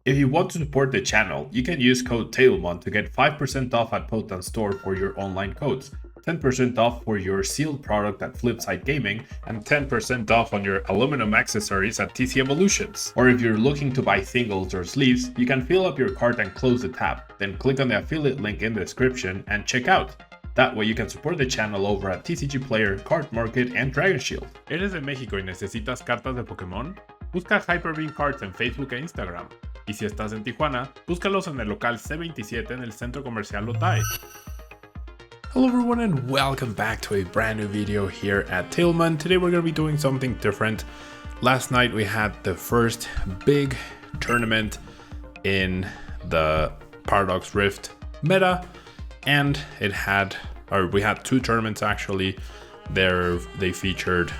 If you want to support the channel, you can use code tablemon to get 5% off at Potan Store for your online codes, 10% off for your sealed product at Flipside Gaming, and 10% off on your aluminum accessories at TC Evolutions. Or if you're looking to buy singles or sleeves, you can fill up your cart and close the tab, then click on the affiliate link in the description and check out. That way you can support the channel over at TCG Player, Card Market, and Dragon Shield. ¿Eres de México y necesitas cartas de Pokémon? Busca Hyperbeam Cards en Facebook e Instagram. Y si estás en Tijuana, búscalos en el local C27 en el Centro Comercial Lotay. Hello everyone and welcome back to a brand new video here at Tablemon. Today we're going to be doing something different. Last night we had the first big tournament in the Paradox Rift meta, and we had two tournaments actually. They featured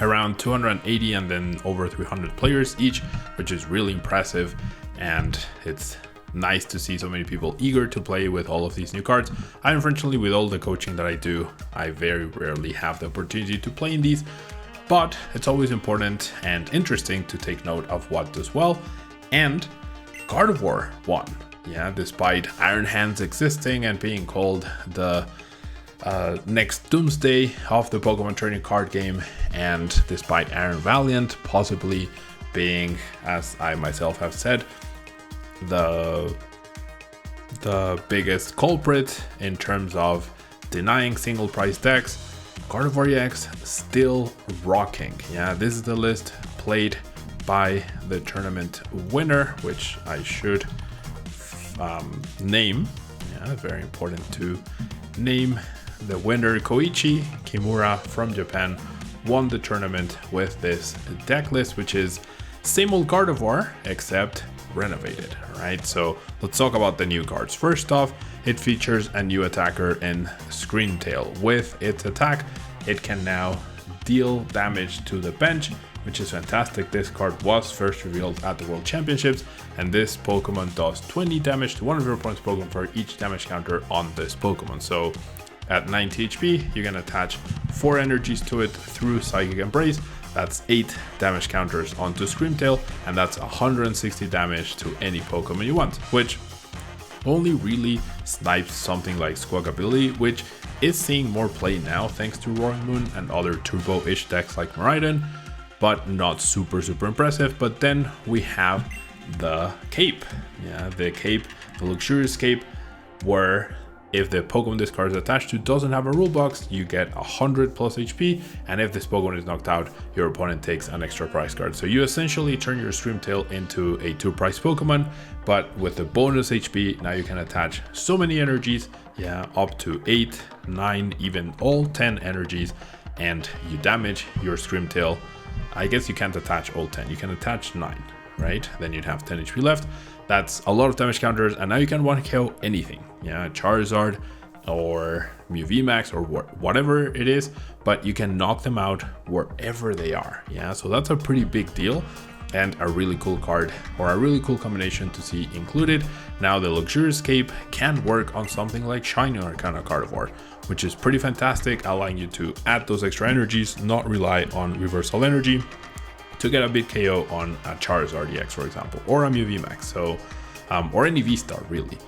around 280 and then over 300 players each, which is really impressive, and it's nice to see so many people eager to play with all of these new cards. Unfortunately, with all the coaching that I do, I very rarely have the opportunity to play in these, but it's always important and interesting to take note of what does well, and Gardevoir won. Yeah, despite Iron Hands existing and being called the next Doomsday of the Pokemon trading card game, and despite Iron Valiant possibly being, as I myself have said, the biggest culprit in terms of denying single price decks, Gardevoir EX still rocking. Yeah, this is the list played by the tournament winner, which I should name. Yeah, very important to name the winner. Koichi Kimura from Japan won the tournament with this deck list, which is same old Gardevoir except renovated. Right, so let's talk about the new cards. First off, it features a new attacker in Screamtail. With its attack, it can now deal damage to the bench, which is fantastic. This card was first revealed at the World Championships, and this Pokemon does 20 damage to one of your opponent's Pokemon for each damage counter on this Pokemon. So at 90 HP, you can attach 4 energies to it through Psychic Embrace. That's 8 damage counters onto Screamtail, and that's 160 damage to any Pokemon you want, which only really snipes something like Squawkabilly, which is seeing more play now thanks to Roaring Moon and other turbo-ish decks like Miraidon, but not super impressive. But then we have the cape. Yeah, the cape, the luxurious cape, where if the Pokemon this card is attached to doesn't have a rule box, you get 100 plus HP, and if this Pokemon is knocked out, your opponent takes an extra prize card. So you essentially turn your Screamtail into a 2-price Pokemon, but with the bonus HP, now you can attach so many energies, yeah, up to 8, 9, even all 10 energies, and you damage your Screamtail. I guess you can't attach all 10, you can attach 9, right? Then you'd have 10 HP left. That's a lot of damage counters, and now you can 1-KO anything. Yeah, Charizard or Mew VMAX or whatever it is, but you can knock them out wherever they are. Yeah, so that's a pretty big deal and a really cool card, or a really cool combination to see included. Now the Luxurious Cape can work on something like Shiny Arcana Gardevoir, which is pretty fantastic, allowing you to add those extra energies, not rely on reversal energy, to get a big KO on a Charizard EX, for example, or a Mew VMAX, so or any V-Star really.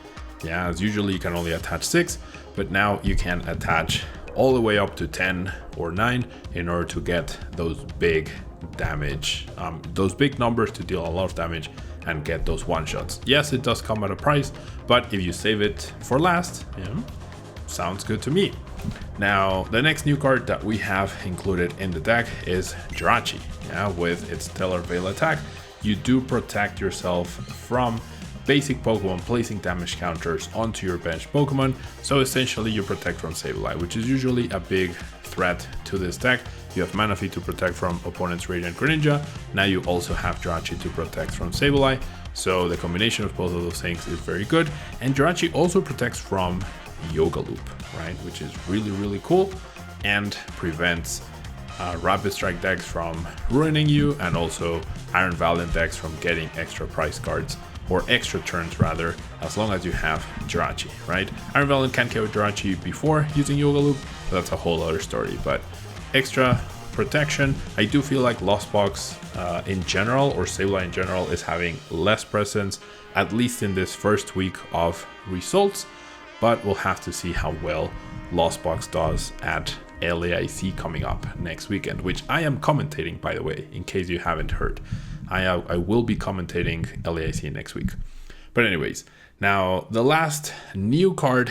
Yeah, as usually you can only attach 6, but now you can attach all the way up to 10 or 9 in order to get those big damage, those big numbers to deal a lot of damage and get those one-shots. Yes, it does come at a price, but if you save it for last, yeah, sounds good to me. Now, the next new card that we have included in the deck is Jirachi. Yeah, with its Stellar Veil attack, you do protect yourself from basic Pokemon placing damage counters onto your bench Pokemon. So essentially you protect from Sableye, which is usually a big threat to this deck. You have Manaphy to protect from opponent's Radiant Greninja. Now you also have Jirachi to protect from Sableye. So the combination of both of those things is very good. And Jirachi also protects from Yoga Loop, right? Which is really cool, and prevents Rapid Strike decks from ruining you, and also Iron Valiant decks from getting extra prize cards, or extra turns rather, as long as you have Jirachi, right? Iron Valiant can KO Jirachi before using Yoga Loop, so that's a whole other story, but extra protection. I do feel like Lost Box in general, or Sableye in general, is having less presence, at least in this first week of results, but we'll have to see how well Lost Box does at LAIC coming up next weekend, which I am commentating, by the way, in case you haven't heard. I will be commentating LAIC next week. But anyways, now the last new card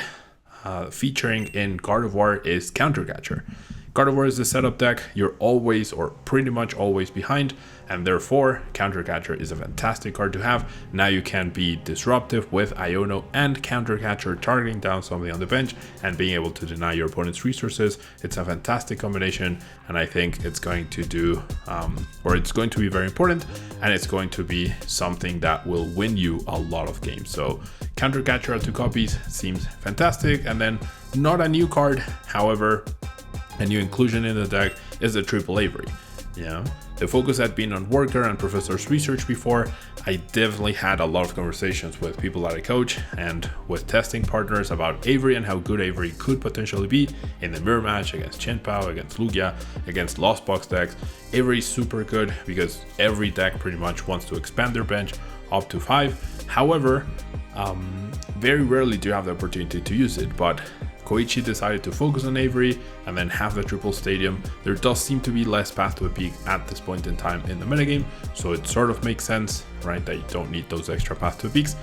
featuring in Gardevoir is Counter Catcher. Gardevoir is the setup deck you're always, or pretty much always, behind, and therefore Counter Catcher is a fantastic card to have. Now you can be disruptive with Iono and Counter Catcher, targeting down something on the bench and being able to deny your opponent's resources. It's a fantastic combination, and I think it's going to do, or it's going to be very important, and it's going to be something that will win you a lot of games. So Counter Catcher at 2 copies seems fantastic. And then, not a new card, however, a new inclusion in the deck is the Triple Avery. Yeah, the focus had been on Worker and Professor's Research before. I definitely had a lot of conversations with people that I coach and with testing partners about Avery and how good Avery could potentially be in the mirror match against Chenpao, against Lugia, against Lost Box decks. Avery is super good because every deck pretty much wants to expand their bench up to 5. However, very rarely do you have the opportunity to use it, but Koichi decided to focus on Avery and then have the triple stadium. There does seem to be less path to a peak at this point in time in the metagame, so it sort of makes sense, right, that you don't need those extra path to a peaks.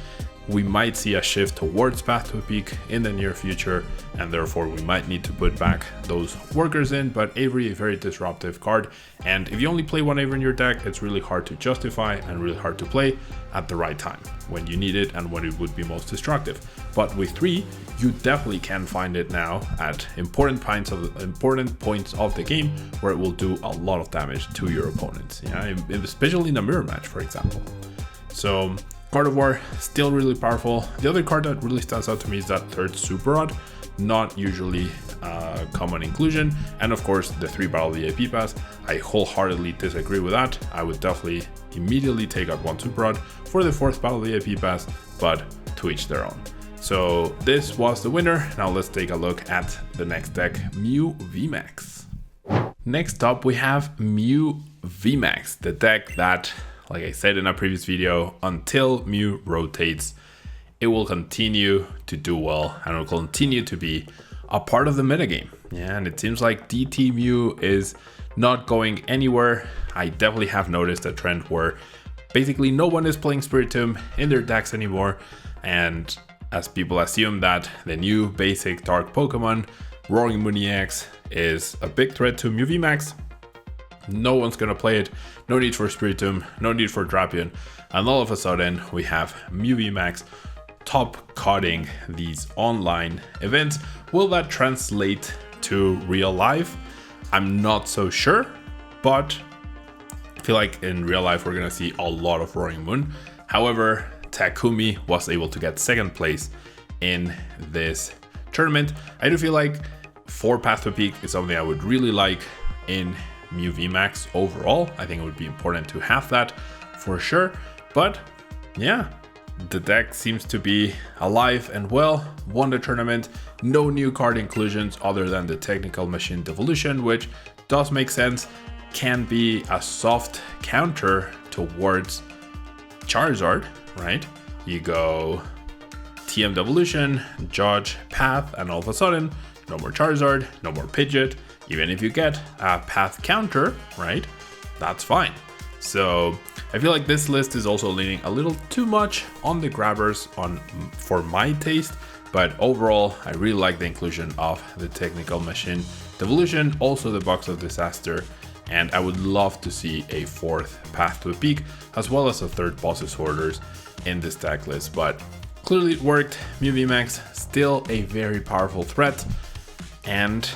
We might see a shift towards path to a peak in the near future, and therefore we might need to put back those workers in. But Avery, a very disruptive card, and if you only play one Avery in your deck, it's really hard to justify and really hard to play at the right time when you need it and when it would be most destructive. But with 3, you definitely can find it now at important points of the game where it will do a lot of damage to your opponents, yeah, especially in a mirror match, for example. So Gardevoir, still really powerful. The other card that really stands out to me is that third Super Rod, not usually common inclusion, and of course the 3 battle VIP pass. I wholeheartedly disagree with that. I would definitely immediately take out 1 Super Rod for the 4th battle VIP pass, but to each their own. So this was the winner. Now let's take a look at the next deck, Mew VMAX. Next up we have Mew VMAX, the deck that, like I said in a previous video, until Mew rotates, it will continue to do well and will continue to be a part of the metagame. Yeah, and it seems like DT Mew is not going anywhere. I definitely have noticed a trend where basically no one is playing Spiritomb in their decks anymore, and as people assume that the new basic dark Pokemon, Roaring Moon EX, is a big threat to Mew VMAX, no one's gonna play it. No need for Spiritomb, no need for Drapion, and all of a sudden we have Mew VMAX top cutting these online events. Will that translate to real life? I'm not so sure, but I feel like in real life we're gonna see a lot of Roaring Moon. However, Takumi was able to get 2nd place in this tournament. I do feel like 4 Path to Peak is something I would really like in Mew VMAX overall. I think it would be important to have that for sure. But yeah, the deck seems to be alive and well, won the tournament. No new card inclusions other than the Technical Machine Devolution, which does make sense, can be a soft counter towards Charizard, right? You go TM Devolution, Judge, Path, and all of a sudden, no more Charizard, no more Pidgeot. Even if you get a Path counter, right, that's fine. So I feel like this list is also leaning a little too much on the grabbers for my taste, but overall I really like the inclusion of the Technical Machine Devolution, also the Box of Disaster, and I would love to see a 4th Path to a Peak as well as a 3rd Bosses Orders in this deck list. But clearly it worked. Mew VMAX still a very powerful threat and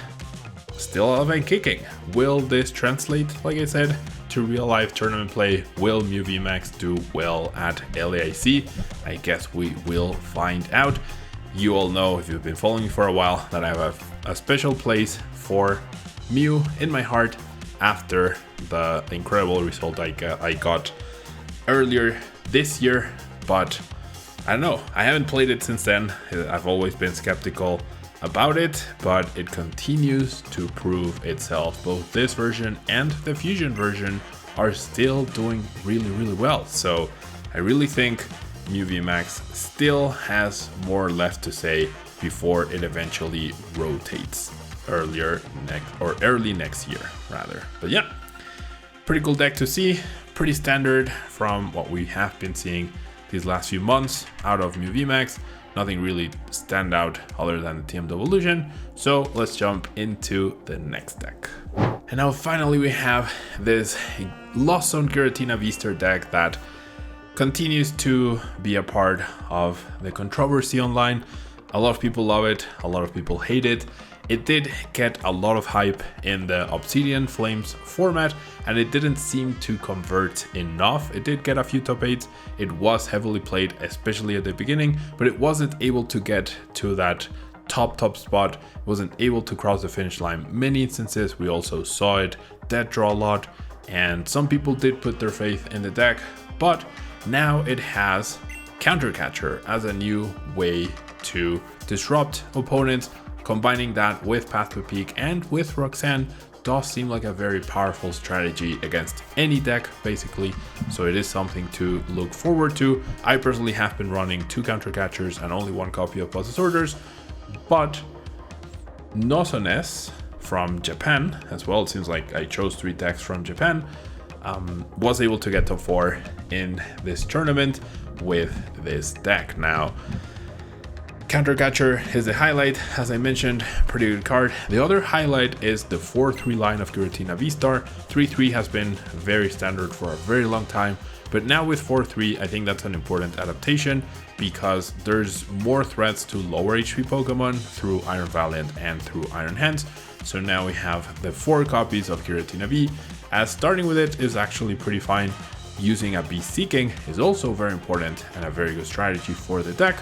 still alive and kicking. Will this translate, like I said, to real life tournament play? Will Mew VMAX do well at LAIC? I guess we will find out. You all know, if you've been following me for a while, that I have a special place for Mew in my heart after the incredible result I got earlier this year. But I don't know, I haven't played it since then. I've always been skeptical about it, but it continues to prove itself. Both this version and the Fusion version are still doing really well. So I really think Mew VMAX still has more left to say before it eventually rotates early next year rather. But yeah, pretty cool deck to see, pretty standard from what we have been seeing these last few months out of Mew VMAX. Nothing really stand out other than the TM Evolution. So let's jump into the next deck. And now finally we have this Lost Zone Giratina V-Star deck that continues to be a part of the controversy online. A lot of people love it, a lot of people hate it. It did get a lot of hype in the Obsidian Flames format, and it didn't seem to convert enough. It did get a few top 8s. It was heavily played, especially at the beginning, but it wasn't able to get to that top spot. It wasn't able to cross the finish line many instances. We also saw it dead draw a lot, and some people did put their faith in the deck, but now it has Counter Catcher as a new way to disrupt opponents. Combining that with Path to Peak and with Roxanne does seem like a very powerful strategy against any deck, basically. So it is something to look forward to. I personally have been running 2 Counter Catchers and only 1 copy of Possess Orders, but Nozones from Japan as well, it seems like I chose 3 decks from Japan, was able to get top 4 in this tournament with this deck. Now, Counter Catcher is the highlight, as I mentioned, pretty good card. The other highlight is the 4-3 line of Giratina V-Star. 3-3 has been very standard for a very long time, but now with 4-3, I think that's an important adaptation because there's more threats to lower HP Pokemon through Iron Valiant and through Iron Hands. So now we have the 4 copies of Giratina V, as starting with it is actually pretty fine. Using a Beast Seeking is also very important and a very good strategy for the deck.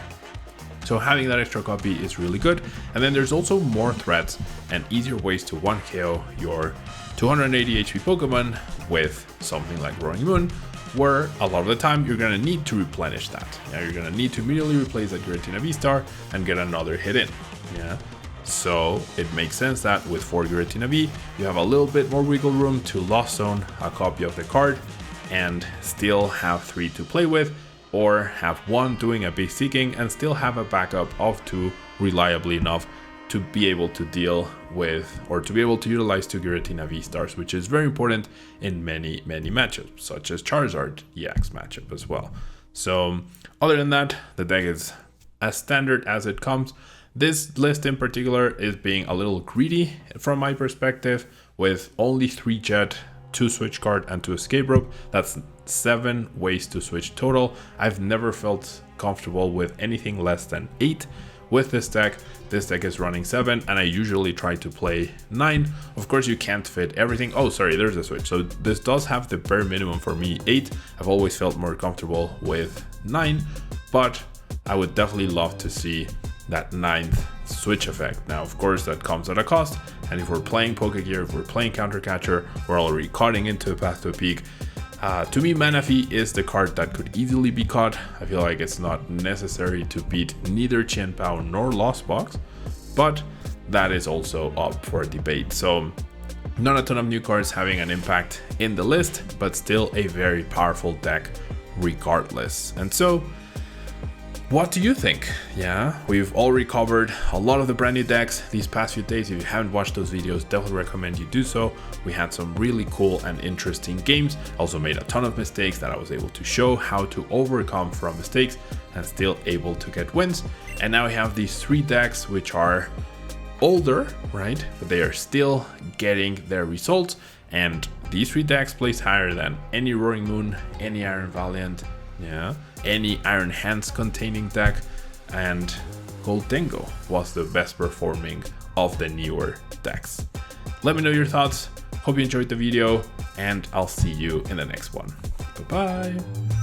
So having that extra copy is really good. And then there's also more threats and easier ways to 1-KO your 280 HP Pokemon with something like Roaring Moon, where a lot of the time you're going to need to replenish that. Yeah, you're going to need to immediately replace that Giratina V-Star and get another hit in. Yeah. So it makes sense that with 4 Giratina V, you have a little bit more wiggle room to Lost Zone a copy of the card and still have 3 to play with, or have 1 doing a Beast Seeking and still have a backup of 2 reliably enough to be able to deal with, or to be able to utilize 2 Giratina V-Stars, which is very important in many matchups, such as Charizard EX matchup as well. So other than that, the deck is as standard as it comes. This list in particular is being a little greedy from my perspective, with only 3 Jet, 2 Switch Card and 2 Escape Rope. That's 7 ways to switch total. I've never felt comfortable with anything less than 8 with this deck. This deck is running 7 and I usually try to play 9. Of course you can't fit everything. Oh, sorry, there's a switch. So this does have the bare minimum for me, 8. I've always felt more comfortable with 9, but I would definitely love to see that 9th switch effect. Now, of course, that comes at a cost. And if we're playing Pokegear, if we're playing Counter Catcher, we're already cutting into a Path to Peak. To me, Manaphy is the card that could easily be caught. I feel like it's not necessary to beat neither Chien-Pao nor Lost Box, but that is also up for debate. So not a ton of new cards having an impact in the list, but still a very powerful deck regardless. And so, what do you think? Yeah, we've already covered a lot of the brand new decks these past few days. If you haven't watched those videos, definitely recommend you do so. We had some really cool and interesting games. Also made a ton of mistakes that I was able to show how to overcome from mistakes and still able to get wins. And now we have these 3 decks which are older, right? But they are still getting their results. And these 3 decks place higher than any Roaring Moon, any Iron Valiant, yeah, any Iron Hands containing deck, and Goldengo was the best performing of the newer decks. Let me know your thoughts. Hope you enjoyed the video, and I'll see you in the next one. Bye bye.